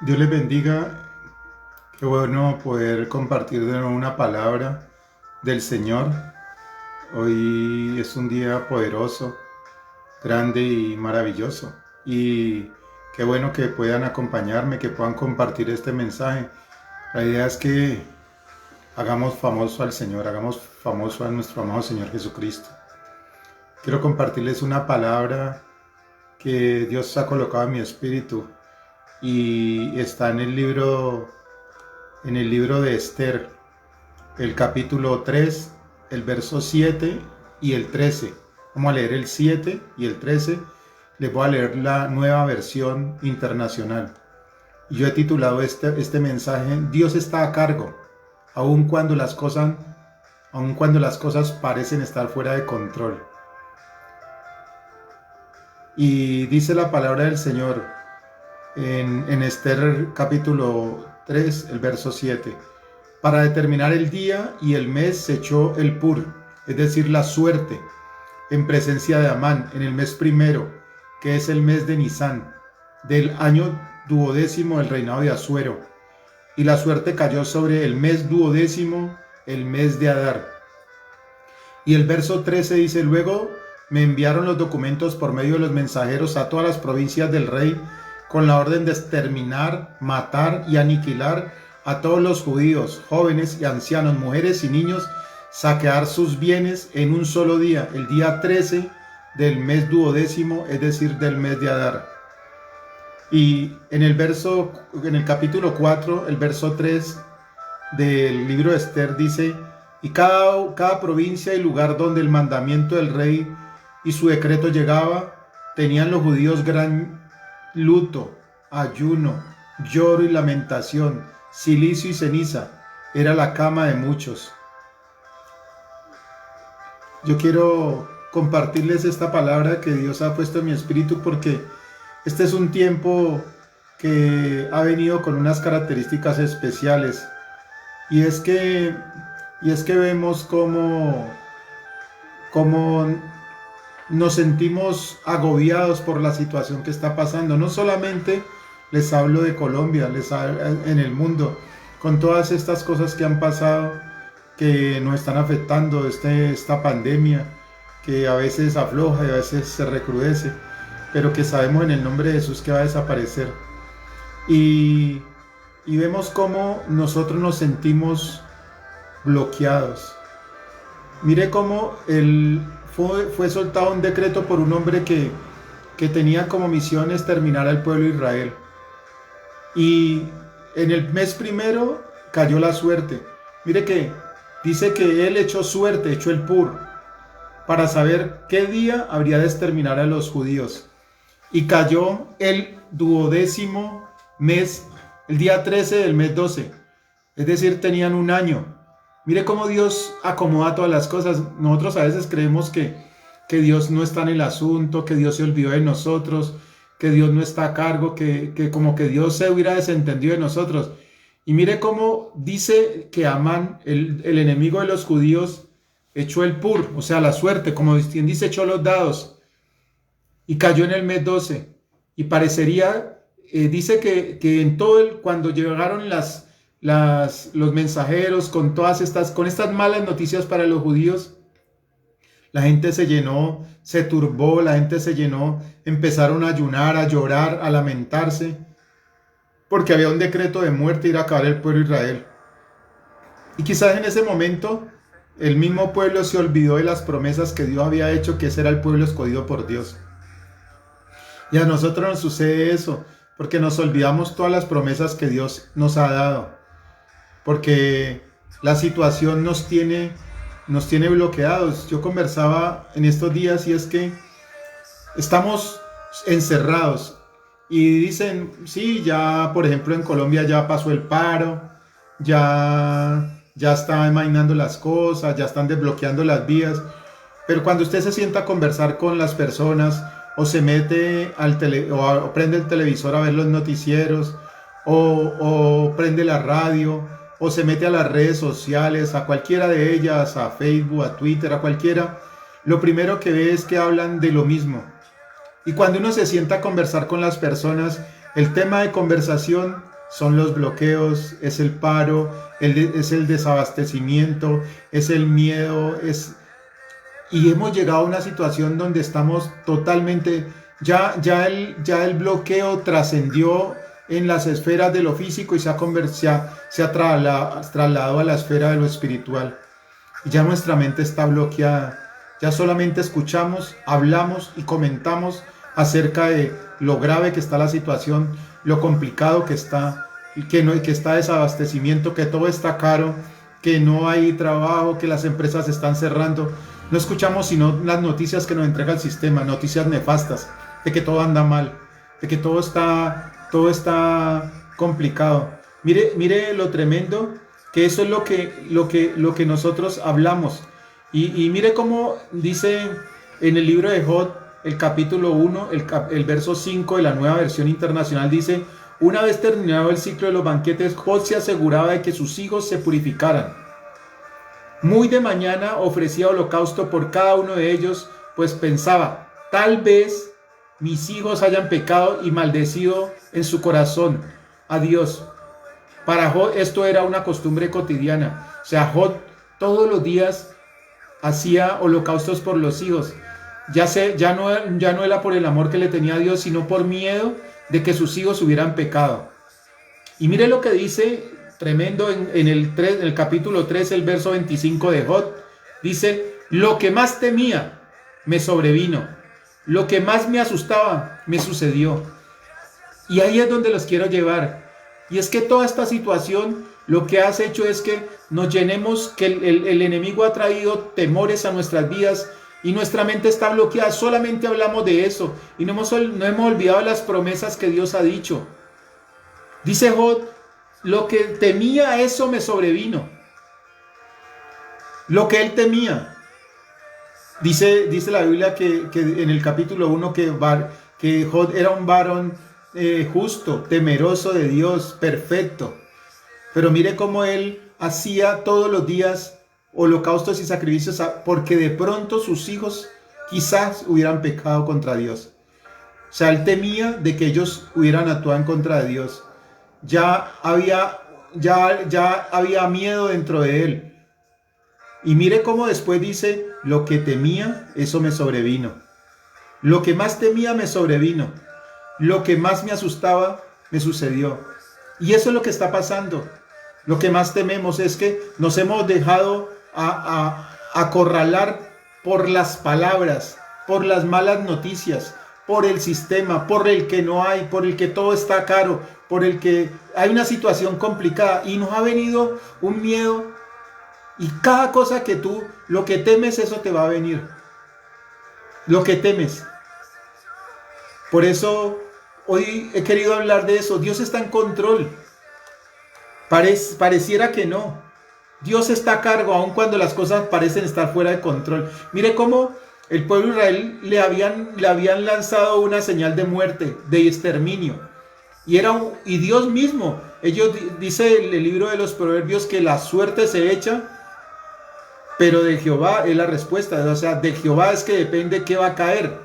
Dios les bendiga. Qué bueno poder compartir de nuevo una palabra del Señor. Hoy es un día poderoso, grande y maravilloso. Y qué bueno que puedan acompañarme, que puedan compartir este mensaje. La idea es que hagamos famoso al Señor, hagamos famoso a nuestro amado Señor Jesucristo. Quiero compartirles una palabra que Dios ha colocado en mi espíritu y está en el libro de Esther, el capítulo 3, el verso 7 y el 13. Vamos a leer el 7 y el 13. Les voy a leer la nueva versión internacional. Y yo he titulado este mensaje: Dios está a cargo, aun cuando las cosas parecen estar fuera de control. Y dice la palabra del Señor en Esther capítulo 3, el verso 7. Para determinar el día y el mes se echó el pur, es decir, la suerte, en presencia de Amán, en el mes primero, que es el mes de Nisán, del año duodécimo del reinado de Asuero. Y la suerte cayó sobre el mes duodécimo, el mes de Adar. Y el verso 13 dice: luego me enviaron los documentos por medio de los mensajeros a todas las provincias del rey, con la orden de exterminar, matar y aniquilar a todos los judíos, jóvenes y ancianos, mujeres y niños, saquear sus bienes en un solo día, el día 13 del mes duodécimo, es decir, del mes de Adar. Y en el capítulo 4, el verso 3 del libro de Esther dice: y cada provincia y lugar donde el mandamiento del rey y su decreto llegaba, tenían los judíos gran luto, ayuno, lloro y lamentación, cilicio y ceniza. Era la cama de muchos. Yo quiero compartirles esta palabra que Dios ha puesto en mi espíritu, porque este es un tiempo que ha venido con unas características especiales. Y es que vemos cómo nos sentimos agobiados por la situación que está pasando. No solamente les hablo de Colombia, les hablo en el mundo, con todas estas cosas que han pasado, que nos están afectando, esta pandemia, que a veces afloja y a veces se recrudece, pero que sabemos en el nombre de Jesús que va a desaparecer. Y, y vemos cómo nosotros nos sentimos bloqueados. Mire cómo fue soltado un decreto por un hombre que tenía como misión exterminar al pueblo de Israel. Y en el mes primero cayó la suerte. Mire que dice que él echó suerte, echó el pur, para saber qué día habría de exterminar a los judíos. Y cayó el duodécimo mes, el día 13 del mes 12. Es decir, tenían un año. Mire cómo Dios acomoda todas las cosas. Nosotros a veces creemos que Dios no está en el asunto, que Dios se olvidó de nosotros, que Dios no está a cargo, que como que Dios se hubiera desentendido de nosotros. Y mire cómo dice que Amán, el enemigo de los judíos, echó el pur, o sea, la suerte, como quien dice, echó los dados, y cayó en el mes 12. Y parecería, dice que en todo cuando llegaron los mensajeros con con estas malas noticias para los judíos, la gente se llenó, se turbó, la gente se llenó, empezaron a ayunar, a llorar, a lamentarse, porque había un decreto de muerte, ir a acabar el pueblo de Israel. Y quizás en ese momento el mismo pueblo se olvidó de las promesas que Dios había hecho, que ese era el pueblo escogido por Dios. Y a nosotros nos sucede eso, porque nos olvidamos todas las promesas que Dios nos ha dado, porque la situación nos tiene bloqueados. Yo conversaba en estos días y es que estamos encerrados y dicen, sí, ya por ejemplo en Colombia ya pasó el paro, ya están mainando las cosas, ya están desbloqueando las vías, pero cuando usted se sienta a conversar con las personas, o se mete o prende el televisor a ver los noticieros, o prende la radio, o se mete a las redes sociales, a cualquiera de ellas, a Facebook, a Twitter, a cualquiera, lo primero que ve es que hablan de lo mismo. Y cuando uno se sienta a conversar con las personas, El tema de conversación son los bloqueos, es el paro, es el desabastecimiento, es el miedo, y hemos llegado a una situación donde estamos totalmente, ya el bloqueo trascendió en las esferas de lo físico y se ha trasladado a la esfera de lo espiritual. Y ya nuestra mente está bloqueada. Ya solamente escuchamos, hablamos y comentamos acerca de lo grave que está la situación, lo complicado que está, que está desabastecimiento, que todo está caro, que no hay trabajo, que las empresas están cerrando. No escuchamos sino las noticias que nos entrega el sistema, noticias nefastas, de que todo anda mal, de que todo está complicado. Mire lo tremendo, que eso es lo que nosotros hablamos. Y mire cómo dice en el libro de Job, el capítulo 1, el verso 5 de la Nueva Versión Internacional, dice: una vez terminado el ciclo de los banquetes, Job se aseguraba de que sus hijos se purificaran. Muy de mañana ofrecía holocausto por cada uno de ellos, pues pensaba: tal vez mis hijos hayan pecado y maldecido en su corazón a Dios. Para Job esto era una costumbre cotidiana. O sea, Job todos los días hacía holocaustos por los hijos. Ya no era por el amor que le tenía a Dios, sino por miedo de que sus hijos hubieran pecado. Y mire lo que dice tremendo en el capítulo 3, el verso 25 de Job. Dice: lo que más temía me sobrevino, lo que más me asustaba me sucedió. Y ahí es donde los quiero llevar. Y es que toda esta situación lo que has hecho es que nos llenemos, que el enemigo ha traído temores a nuestras vidas y nuestra mente está bloqueada. Solamente hablamos de eso y no hemos olvidado las promesas que Dios ha dicho. Dice Job: lo que temía, eso me sobrevino. Lo que él temía. Dice la Biblia que en el capítulo 1 que Job era un varón justo, temeroso de Dios, perfecto. Pero mire cómo él hacía todos los días holocaustos y sacrificios porque de pronto sus hijos quizás hubieran pecado contra Dios. O sea, él temía de que ellos hubieran actuado en contra de Dios. Ya había miedo dentro de él. Y mire cómo después dice: lo que temía, eso me sobrevino. Lo que más temía me sobrevino. Lo que más me asustaba me sucedió. Y eso es lo que está pasando. Lo que más tememos es que nos hemos dejado acorralar por las palabras, por las malas noticias, por el sistema, por el que no hay, por el que todo está caro, por el que hay una situación complicada y nos ha venido un miedo. Y cada cosa que lo que temes, eso te va a venir. Lo que temes. Por eso hoy he querido hablar de eso. Dios está en control. Pareciera que no. Dios está a cargo, aun cuando las cosas parecen estar fuera de control. Mire cómo el pueblo de Israel le habían lanzado una señal de muerte, de exterminio. Y Dios mismo, dice el libro de los Proverbios que la suerte se echa, pero de Jehová es la respuesta. O sea, de Jehová es que depende qué va a caer.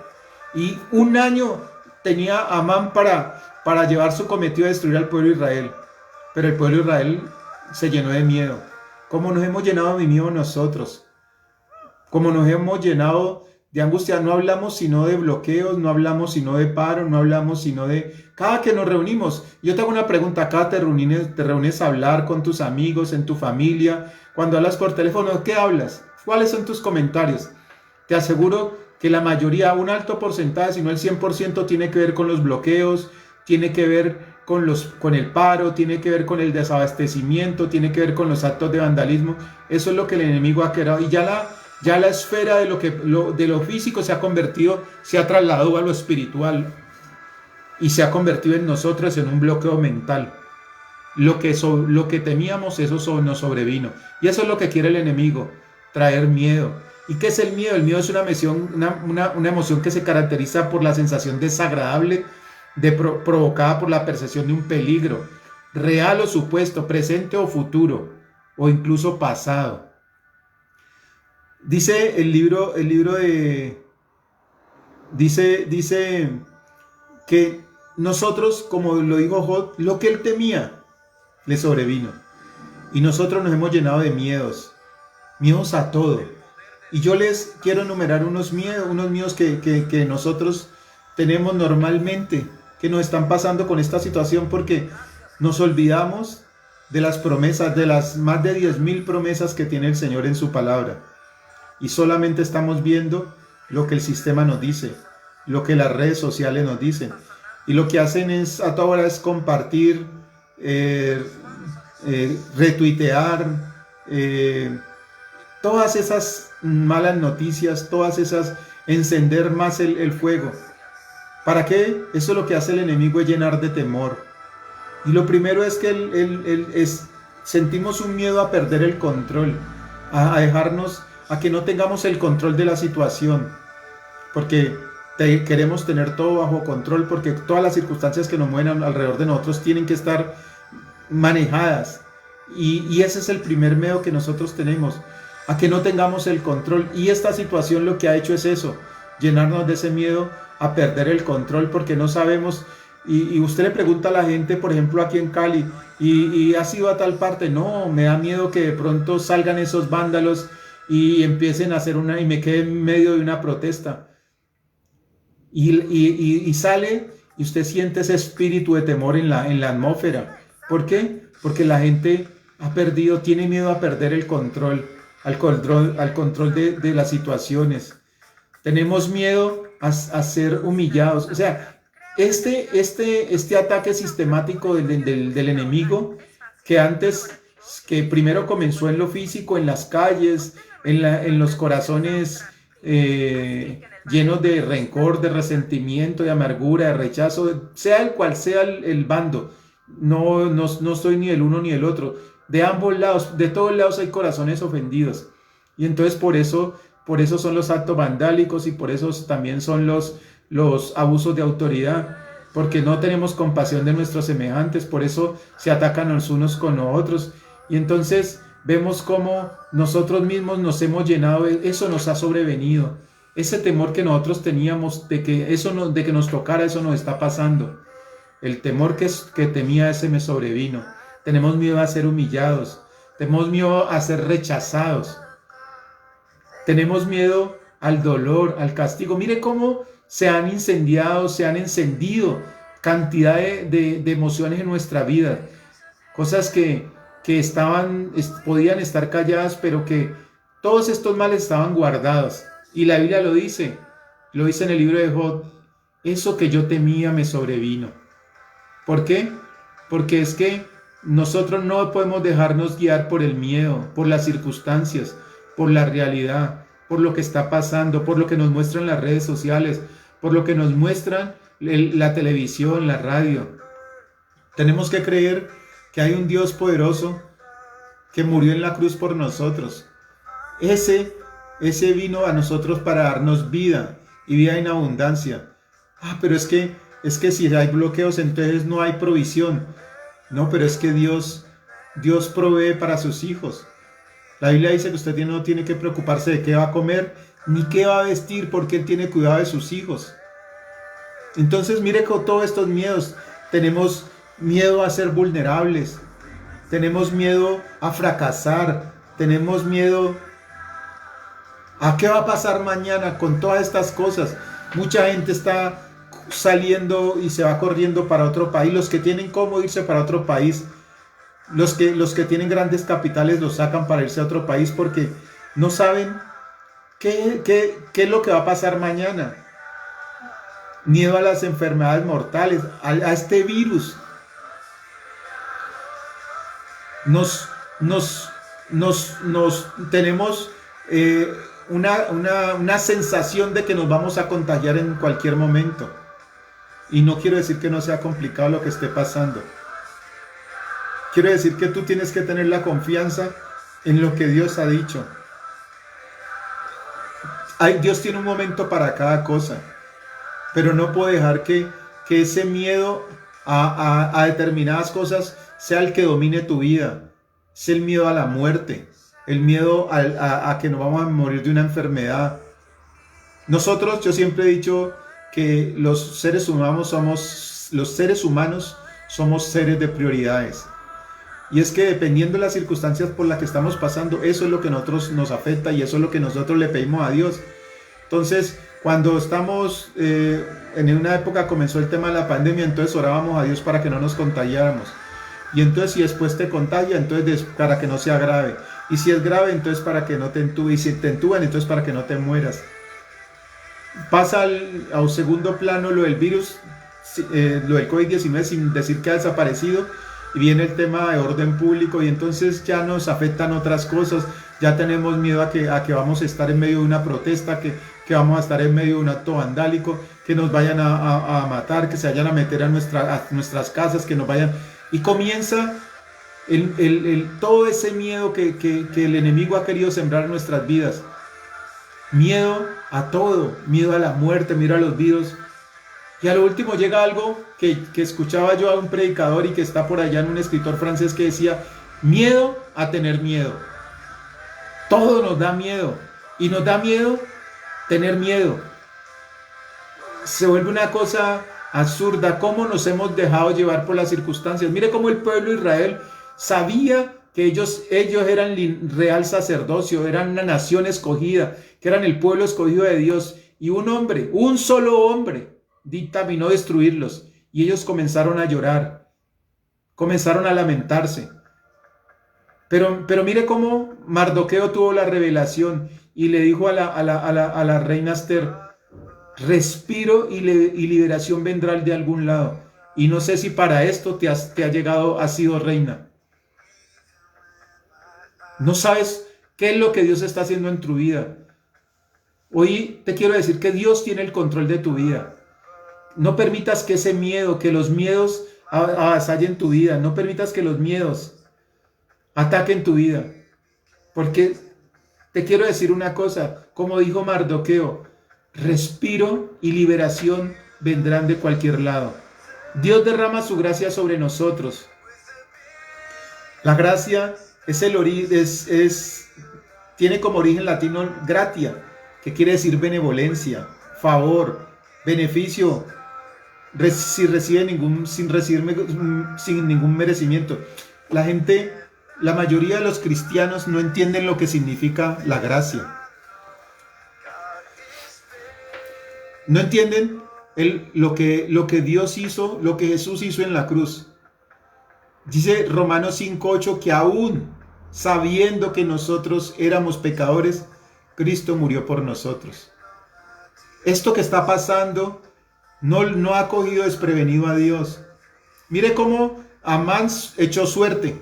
Y un año tenía Amán para llevar su cometido de destruir al pueblo de Israel. Pero el pueblo de Israel se llenó de miedo. ¿Cómo nos hemos llenado de miedo nosotros? ¿Cómo nos hemos llenado de angustia? No hablamos sino de bloqueos, no hablamos sino de paro, no hablamos sino de... Cada que nos reunimos, yo te hago una pregunta: acá te reúnes a hablar con tus amigos, en tu familia. Cuando hablas por teléfono, ¿qué hablas? ¿Cuáles son tus comentarios? Te aseguro que la mayoría, un alto porcentaje, si no el 100%, tiene que ver con los bloqueos, tiene que ver con el paro, tiene que ver con el desabastecimiento, tiene que ver con los actos de vandalismo. Eso es lo que el enemigo ha creado. Y ya la esfera de lo físico se ha trasladado a lo espiritual y se ha convertido en nosotros en un bloqueo mental. Lo que temíamos, eso nos sobrevino. Y eso es lo que quiere el enemigo: traer miedo. ¿Y qué es el miedo? El miedo es una emoción que se caracteriza por la sensación desagradable provocada por la percepción de un peligro, real o supuesto, presente o futuro, o incluso pasado. Dice dice que nosotros, como lo dijo Job, lo que él temía le sobrevino. Y nosotros nos hemos llenado de miedos a todo. Y yo les quiero enumerar unos miedos que nosotros tenemos normalmente, que nos están pasando con esta situación, porque nos olvidamos de las promesas, de las más de 10,000 promesas que tiene el Señor en su palabra. Y solamente estamos viendo lo que el sistema nos dice, lo que las redes sociales nos dicen. Y lo que hacen a toda hora es compartir, retuitear, todas esas malas noticias, todas esas, encender más el fuego. ¿Para qué? Eso es lo que hace el enemigo, es llenar de temor. Y lo primero es que sentimos un miedo a perder el control, a dejarnos, a que no tengamos el control de la situación, porque queremos tener todo bajo control, porque todas las circunstancias que nos mueven alrededor de nosotros tienen que estar manejadas. Y ese es el primer miedo que nosotros tenemos, a que no tengamos el control. Y esta situación lo que ha hecho es eso, llenarnos de ese miedo a perder el control, porque no sabemos. Y usted le pregunta a la gente, por ejemplo aquí en Cali, y ¿has ido a tal parte? No, me da miedo que de pronto salgan esos vándalos y empiecen a hacer y me quede en medio de una protesta. Y sale, y usted siente ese espíritu de temor en la atmósfera. ¿Por qué? Porque la gente tiene miedo a perder el control, al control de las situaciones. Tenemos miedo a ser humillados. O sea, este ataque sistemático del enemigo, que primero comenzó en lo físico, en las calles, en los corazones llenos de rencor, de resentimiento, de amargura, de rechazo, sea el cual sea el bando. No soy ni el uno ni el otro. De ambos lados, de todos lados hay corazones ofendidos. Y entonces por eso son los actos vandálicos, y por eso también son los abusos de autoridad, porque no tenemos compasión de nuestros semejantes. Por eso se atacan los unos con los otros. Y entonces vemos cómo nosotros mismos nos hemos llenado, eso nos ha sobrevenido. Ese temor que nosotros teníamos de que nos tocara, eso nos está pasando. El temor que temía, ese me sobrevino. Tenemos miedo a ser humillados. Tenemos miedo a ser rechazados. Tenemos miedo al dolor, al castigo. Mire cómo se han incendiado, se han encendido cantidad de emociones en nuestra vida. Cosas que podían estar calladas, pero que todos estos males estaban guardados. Y la Biblia lo dice en el libro de Job: eso que yo temía me sobrevino. ¿Por qué? Porque es que nosotros no podemos dejarnos guiar por el miedo, por las circunstancias, por la realidad, por lo que está pasando, por lo que nos muestran las redes sociales, por lo que nos muestran la televisión, la radio. Tenemos que creer que hay un Dios poderoso que murió en la cruz por nosotros. Ese vino a nosotros para darnos vida, y vida en abundancia. Pero es que si hay bloqueos, entonces no hay provisión. No, pero es que Dios provee para sus hijos. La Biblia dice que usted no tiene que preocuparse de qué va a comer, ni qué va a vestir, porque Él tiene cuidado de sus hijos. Entonces mire, con todos estos miedos, tenemos miedo a ser vulnerables, tenemos miedo a fracasar, tenemos miedo a qué va a pasar mañana con todas estas cosas. Mucha gente está saliendo y se va corriendo para otro país. Los que tienen cómo irse para otro país, los que tienen grandes capitales, los sacan para irse a otro país, porque no saben qué es lo que va a pasar mañana. Miedo a las enfermedades mortales, a este virus. Tenemos una sensación de que nos vamos a contagiar en cualquier momento. Y no quiero decir que no sea complicado lo que esté pasando. Quiero decir que tú tienes que tener la confianza en lo que Dios ha dicho. Dios tiene un momento para cada cosa, pero no puedo dejar que ese miedo a determinadas cosas sea el que domine tu vida. Es el miedo a la muerte, el miedo a que nos vamos a morir de una enfermedad. Yo siempre he dicho que los seres humanos somos los seres humanos somos seres de prioridades. Y es que dependiendo de las circunstancias por las que estamos pasando, eso es lo que a nosotros nos afecta y eso es lo que nosotros le pedimos a Dios. Entonces, cuando estamos en una época comenzó el tema de la pandemia, entonces orábamos a Dios para que no nos contagiáramos. Y entonces si después te contagia, entonces para que no sea grave. Y si es grave, entonces para que no te entuben. Y si te entuban, entonces para que no te mueras. Pasa a un segundo plano lo del virus, lo del COVID-19 sin decir que ha desaparecido. Y viene el tema de orden público y entonces ya nos afectan otras cosas. Ya tenemos miedo a que vamos a estar en medio de una protesta, que vamos a estar en medio de un acto vandálico, que nos vayan a matar, que se vayan a meter a nuestras casas, que nos vayan... Y comienza todo ese miedo que el enemigo ha querido sembrar en nuestras vidas. Miedo a todo, miedo a la muerte, miedo a los virus. Y a lo último llega algo que escuchaba yo a un predicador y que está por allá en un escritor francés que decía, miedo a tener miedo. Todo nos da miedo. Y nos da miedo tener miedo. Se vuelve una cosa absurda, cómo nos hemos dejado llevar por las circunstancias. Mire cómo el pueblo de Israel sabía que ellos eran real sacerdocio, eran una nación escogida, que eran el pueblo escogido de Dios. Y un hombre, un solo hombre, dictaminó destruirlos. Y ellos comenzaron a llorar, comenzaron a lamentarse. Pero mire cómo Mardoqueo tuvo la revelación y le dijo a la reina Esther, respiro y liberación vendrá de algún lado. Y no sé si para esto te ha llegado, has sido reina. No sabes qué es lo que Dios está haciendo en tu vida. Hoy te quiero decir que Dios tiene el control de tu vida. No permitas que ese miedo, que los miedos avasallen tu vida. No permitas que los miedos ataquen tu vida. Porque te quiero decir una cosa, como dijo Mardoqueo, respiro y liberación vendrán de cualquier lado. Dios derrama su gracia sobre nosotros. La gracia tiene como origen latino gratia, que quiere decir benevolencia, favor, beneficio, sin ningún merecimiento. La mayoría de los cristianos no entienden lo que significa la gracia. No entienden lo que Dios hizo, lo que Jesús hizo en la cruz. Dice Romanos 5:8 que aún sabiendo que nosotros éramos pecadores, Cristo murió por nosotros. Esto que está pasando no ha cogido desprevenido a Dios. Mire cómo Amán echó suerte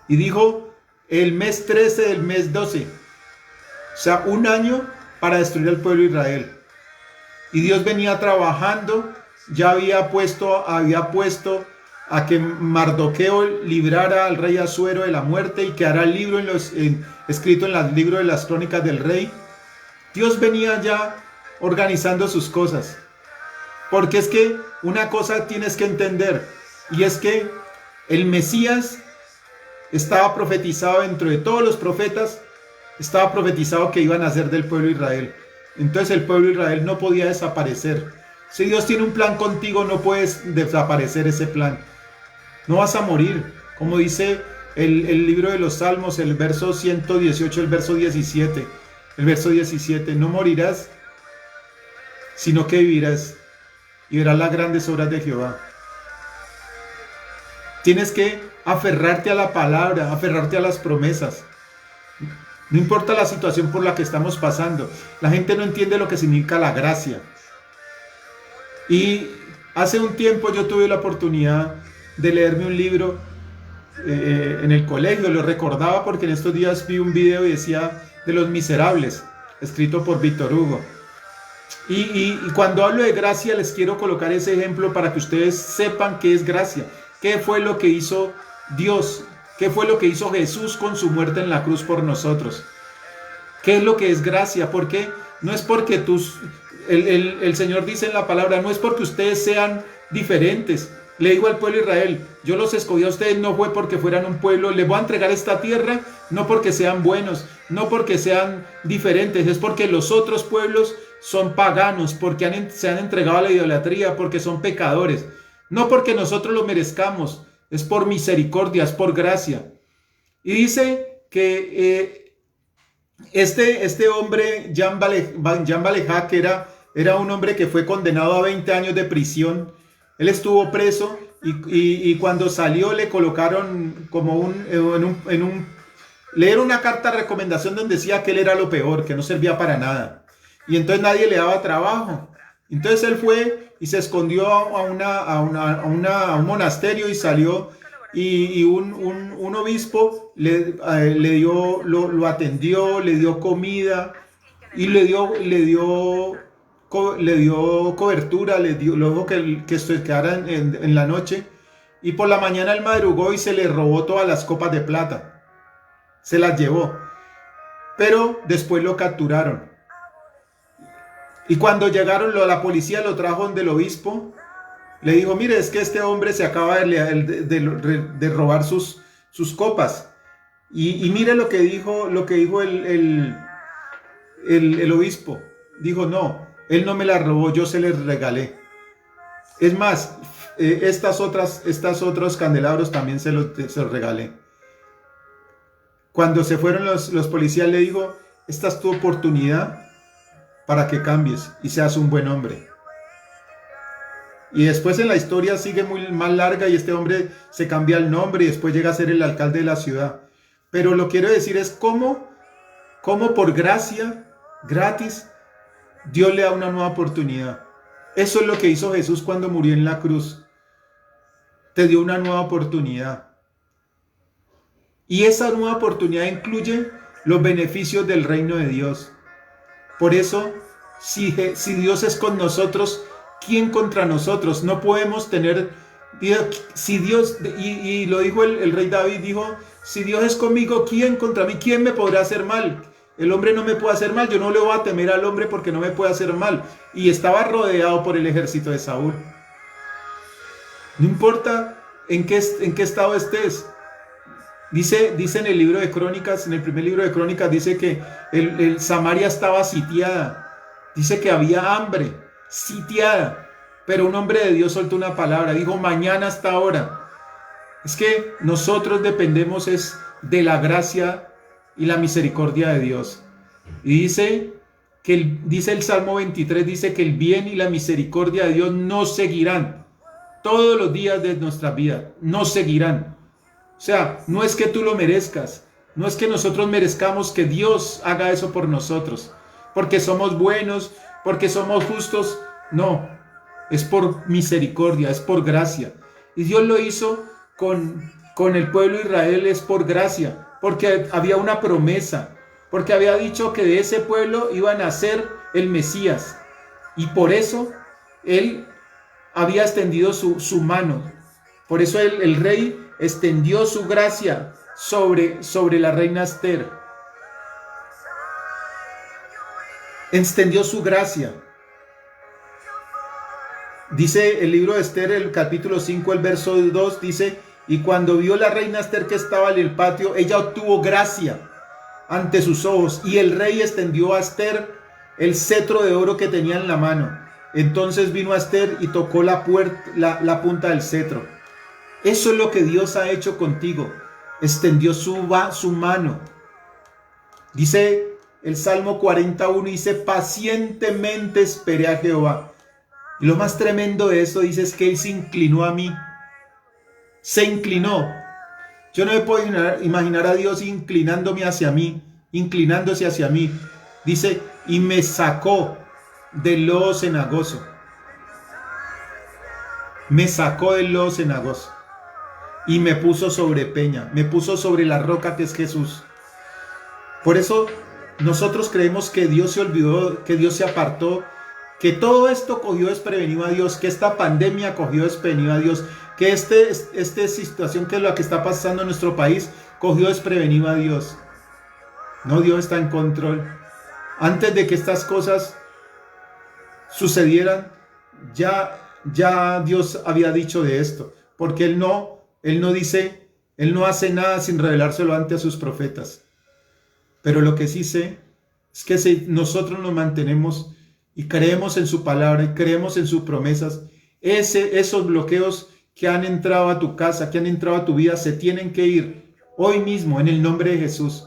y dijo el mes 13 del mes 12, o sea, un año para destruir al pueblo de Israel. Y Dios venía trabajando, ya había puesto a que Mardoqueo librara al rey Asuero de la muerte y quedara el libro escrito en el libro de las crónicas del rey. Dios venía ya organizando sus cosas. Porque es que una cosa tienes que entender, y es que el Mesías estaba profetizado dentro de todos los profetas, estaba profetizado que iban a ser del pueblo de Israel. Entonces el pueblo de Israel no podía desaparecer. Si Dios tiene un plan contigo, no puedes desaparecer ese plan. No vas a morir. Como dice el libro de los Salmos, el verso 118, el verso 17. El verso 17, no morirás, sino que vivirás y verás las grandes obras de Jehová. Tienes que aferrarte a la palabra, aferrarte a las promesas. No importa la situación por la que estamos pasando. La gente no entiende lo que significa la gracia. Y hace un tiempo yo tuve la oportunidad de leerme un libro en el colegio. Lo recordaba porque en estos días vi un video y decía de Los Miserables, escrito por Víctor Hugo. Y cuando hablo de gracia les quiero colocar ese ejemplo para que ustedes sepan qué es gracia. ¿Qué fue lo que hizo Dios? ¿Qué fue lo que hizo Jesús con su muerte en la cruz por nosotros? ¿Qué es lo que es gracia? Porque no es porque el Señor dice en la palabra, no es porque ustedes sean diferentes. Le digo al pueblo de Israel, yo los escogí a ustedes, no fue porque fueran un pueblo, les voy a entregar esta tierra, no porque sean buenos, no porque sean diferentes, es porque los otros pueblos son paganos, porque se han entregado a la idolatría, porque son pecadores. No porque nosotros lo merezcamos, es por misericordia, es por gracia. Y dice que este hombre, Jan Valjean, que era un hombre que fue condenado a 20 años de prisión. Él estuvo preso y cuando salió le colocaron como le dieron una carta de recomendación donde decía que él era lo peor, que no servía para nada. Y entonces nadie le daba trabajo. Entonces él fue y se escondió a un monasterio y salió. Y un obispo lo atendió, le dio comida y le dio cobertura, luego que quedara en la noche. Y por la mañana él madrugó y se le robó todas las copas de plata. Se las llevó. Pero después lo capturaron. Y cuando llegaron, la policía lo trajo donde el obispo. Le dijo, mire, es que este hombre se acaba de robar sus copas. Y mire lo que dijo el obispo. Dijo, no, él no me la robó, yo se les regalé. Es más, estas otros candelabros también se los regalé. Cuando se fueron los policías, le dijo, esta es tu oportunidad para que cambies y seas un buen hombre. Y después en la historia sigue más larga y este hombre se cambia el nombre y después llega a ser el alcalde de la ciudad. Pero lo que quiero decir es cómo por gracia, gratis, Dios le da una nueva oportunidad. Eso es lo que hizo Jesús cuando murió en la cruz. Te dio una nueva oportunidad. Y esa nueva oportunidad incluye los beneficios del reino de Dios. Por eso, si Dios es con nosotros, ¿quién contra nosotros? No podemos tener, si Dios, y lo dijo el rey David, dijo, si Dios es conmigo, ¿quién contra mí? ¿Quién me podrá hacer mal? El hombre no me puede hacer mal, yo no le voy a temer al hombre porque no me puede hacer mal. Y estaba rodeado por el ejército de Saúl. No importa en qué estado estés. Dice en el libro de Crónicas, en el primer libro de Crónicas, dice que el Samaria estaba sitiada. Dice que había hambre, sitiada. Pero un hombre de Dios soltó una palabra, dijo, mañana hasta ahora. Es que nosotros dependemos es de la gracia y la misericordia de Dios. Y dice el Salmo 23, dice que el bien y la misericordia de Dios nos seguirán todos los días de nuestra vida, nos seguirán. O sea, no es que tú lo merezcas, no es que nosotros merezcamos que Dios haga eso por nosotros, porque somos buenos, porque somos justos, no, es por misericordia, es por gracia. Y Dios lo hizo con el pueblo de Israel, es por gracia, porque había una promesa, porque había dicho que de ese pueblo iba a nacer el Mesías, y por eso Él había extendido su mano. Por eso el rey extendió su gracia sobre la reina Esther. Extendió su gracia. Dice el libro de Esther, el capítulo 5, el verso 2, dice, y cuando vio la reina Esther que estaba en el patio, ella obtuvo gracia ante sus ojos, y el rey extendió a Esther el cetro de oro que tenía en la mano. Entonces vino a Esther y tocó la punta del cetro. Eso es lo que Dios ha hecho contigo. Extendió su mano. Dice el Salmo 41, dice, pacientemente esperé a Jehová. Y lo más tremendo de eso, dice, es que Él se inclinó a mí. Se inclinó. Yo no me puedo imaginar a Dios inclinándose hacia mí. Dice, y me sacó del lodo cenagoso. Me sacó del lodo cenagoso. Y me puso sobre peña, me puso sobre la roca que es Jesús. Por eso nosotros creemos que Dios se olvidó, que Dios se apartó, que todo esto cogió desprevenido a Dios, que esta pandemia cogió desprevenido a Dios, que esta situación que es la que está pasando en nuestro país cogió desprevenido a Dios. No, Dios está en control. Antes de que estas cosas sucedieran, ya Dios había dicho de esto, porque Él no hace nada sin revelárselo ante sus profetas. Pero lo que sí sé es que si nosotros nos mantenemos y creemos en su palabra y creemos en sus promesas, esos bloqueos que han entrado a tu casa, que han entrado a tu vida, se tienen que ir hoy mismo en el nombre de Jesús.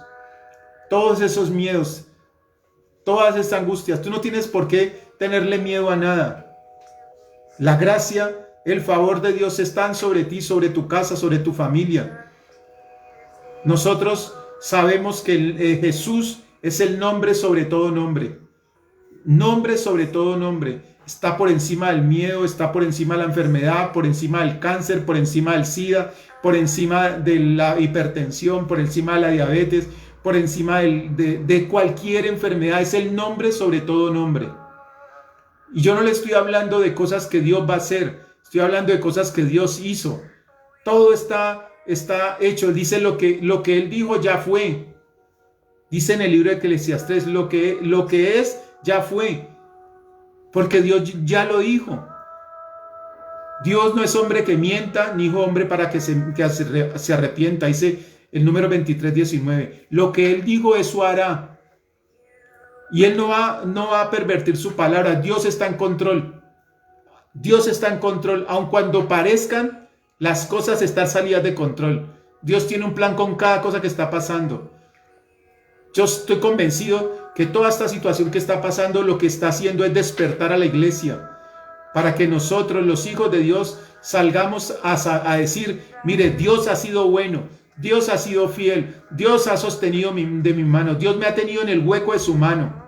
Todos esos miedos, todas esas angustias, tú no tienes por qué tenerle miedo a nada. La gracia, el favor de Dios están sobre ti, sobre tu casa, sobre tu familia. Nosotros sabemos que Jesús es el nombre sobre todo nombre. Nombre sobre todo nombre. Está por encima del miedo, está por encima de la enfermedad, por encima del cáncer, por encima del SIDA, por encima de la hipertensión, por encima de la diabetes, por encima de cualquier enfermedad. Es el nombre sobre todo nombre. Y yo no le estoy hablando de cosas que Dios va a hacer, estoy hablando de cosas que Dios hizo. Todo está hecho. Dice lo que Él dijo ya fue. Dice en el libro de Eclesiastés, lo que es ya fue. Porque Dios ya lo dijo. Dios no es hombre que mienta, ni hijo hombre para que se arrepienta. Dice el número 23:19. Lo que Él dijo, eso hará. Y Él no va a pervertir su palabra. Dios está en control. Dios está en control, aun cuando parezcan las cosas estar salidas de control. Dios tiene un plan con cada cosa que está pasando. Yo estoy convencido que toda esta situación que está pasando, lo que está haciendo es despertar a la iglesia, para que nosotros, los hijos de Dios, salgamos a decir, mire, Dios ha sido bueno, Dios ha sido fiel, Dios ha sostenido de mi mano, Dios me ha tenido en el hueco de su mano.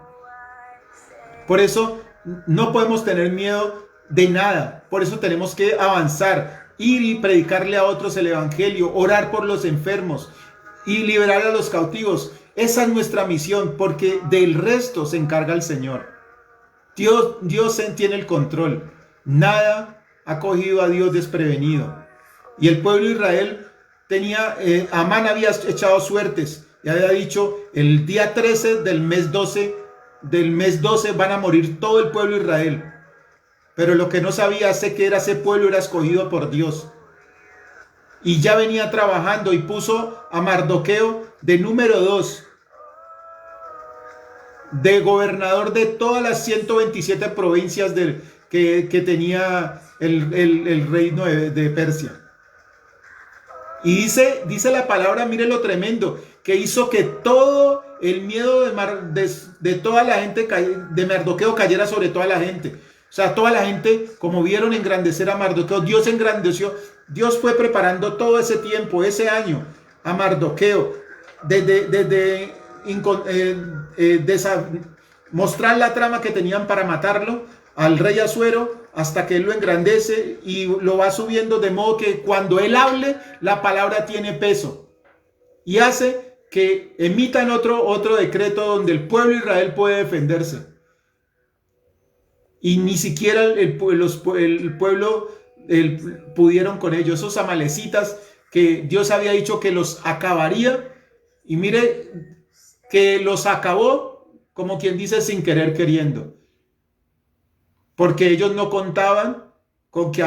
Por eso no podemos tener miedo de nada, por eso tenemos que avanzar, ir y predicarle a otros el evangelio, orar por los enfermos y liberar a los cautivos. Esa es nuestra misión, porque del resto se encarga el Señor. Dios tiene el control. Nada ha cogido a Dios desprevenido. Y el pueblo de Israel Amán había echado suertes y había dicho, el día 13 del mes 12 van a morir todo el pueblo de Israel. Pero lo que no sabía es que ese pueblo era escogido por Dios. Y ya venía trabajando y puso a Mardoqueo de número 2, de gobernador de todas las 127 provincias que tenía el reino de Persia. Y dice la palabra, mire lo tremendo, que hizo que todo el miedo de toda la gente de Mardoqueo cayera sobre toda la gente. O sea, toda la gente, como vieron engrandecer a Mardoqueo, Dios engrandeció. Dios fue preparando todo ese tiempo, ese año, a Mardoqueo, desde mostrar la trama que tenían para matarlo al rey Asuero, hasta que él lo engrandece y lo va subiendo, de modo que cuando él hable, la palabra tiene peso. Y hace que emitan otro decreto donde el pueblo de Israel puede defenderse. Y ni siquiera el pueblo pudieron con ellos. Esos amalecitas que Dios había dicho que los acabaría. Y mire que los acabó, como quien dice, sin querer queriendo. Porque ellos no contaban con que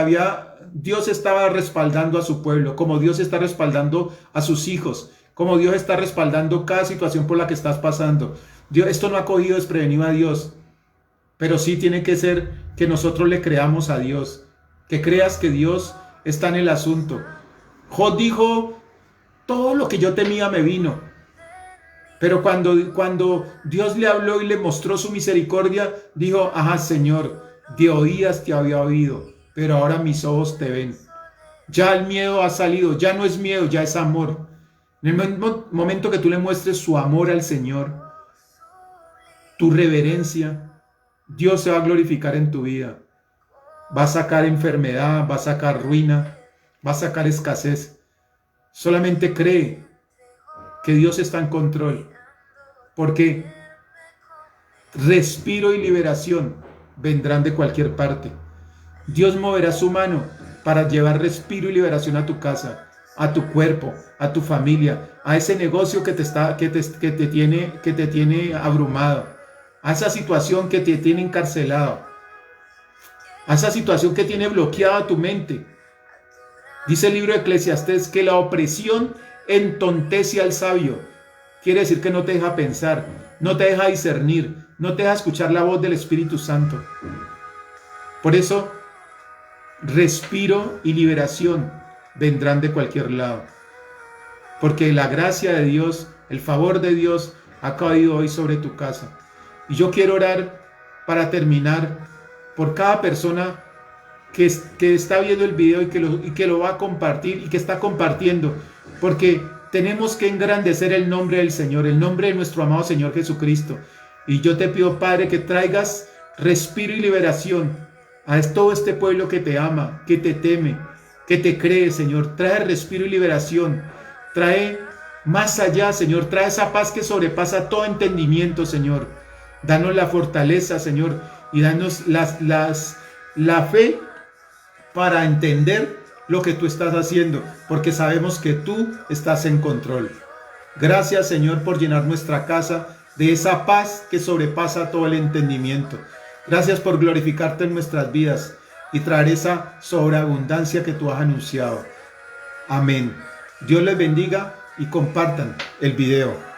Dios estaba respaldando a su pueblo, como Dios está respaldando a sus hijos, como Dios está respaldando cada situación por la que estás pasando. Esto no ha cogido desprevenido a Dios. Pero sí tiene que ser que nosotros le creamos a Dios, que creas que Dios está en el asunto. Job dijo, todo lo que yo temía me vino. Pero cuando Dios le habló y le mostró su misericordia, dijo, ajá, Señor, de oídas te había oído, pero ahora mis ojos te ven. Ya el miedo ha salido, ya no es miedo, ya es amor. En el momento que tú le muestres su amor al Señor, tu reverencia, Dios se va a glorificar en tu vida. Va a sacar enfermedad, va a sacar ruina, va a sacar escasez. Solamente cree que Dios está en control, porque respiro y liberación vendrán de cualquier parte. Dios moverá su mano para llevar respiro y liberación a tu casa, a tu cuerpo, a tu familia, a ese negocio que te tiene abrumado, a esa situación que te tiene encarcelado, a esa situación que tiene bloqueada tu mente. Dice el libro de Eclesiastés que la opresión entontece al sabio. Quiere decir que no te deja pensar, no te deja discernir, no te deja escuchar la voz del Espíritu Santo. Por eso, respiro y liberación vendrán de cualquier lado. Porque la gracia de Dios, el favor de Dios ha caído hoy sobre tu casa. Y yo quiero orar para terminar por cada persona que está viendo el video y que lo va a compartir y que está compartiendo. Porque tenemos que engrandecer el nombre del Señor, el nombre de nuestro amado Señor Jesucristo. Y yo te pido, Padre, que traigas respiro y liberación a todo este pueblo que te ama, que te teme, que te cree, Señor. Trae respiro y liberación. Trae más allá, Señor. Trae esa paz que sobrepasa todo entendimiento, Señor. Danos la fortaleza, Señor, y danos la fe para entender lo que tú estás haciendo, porque sabemos que tú estás en control. Gracias, Señor, por llenar nuestra casa de esa paz que sobrepasa todo el entendimiento. Gracias por glorificarte en nuestras vidas y traer esa sobreabundancia que tú has anunciado. Amén. Dios les bendiga y compartan el video.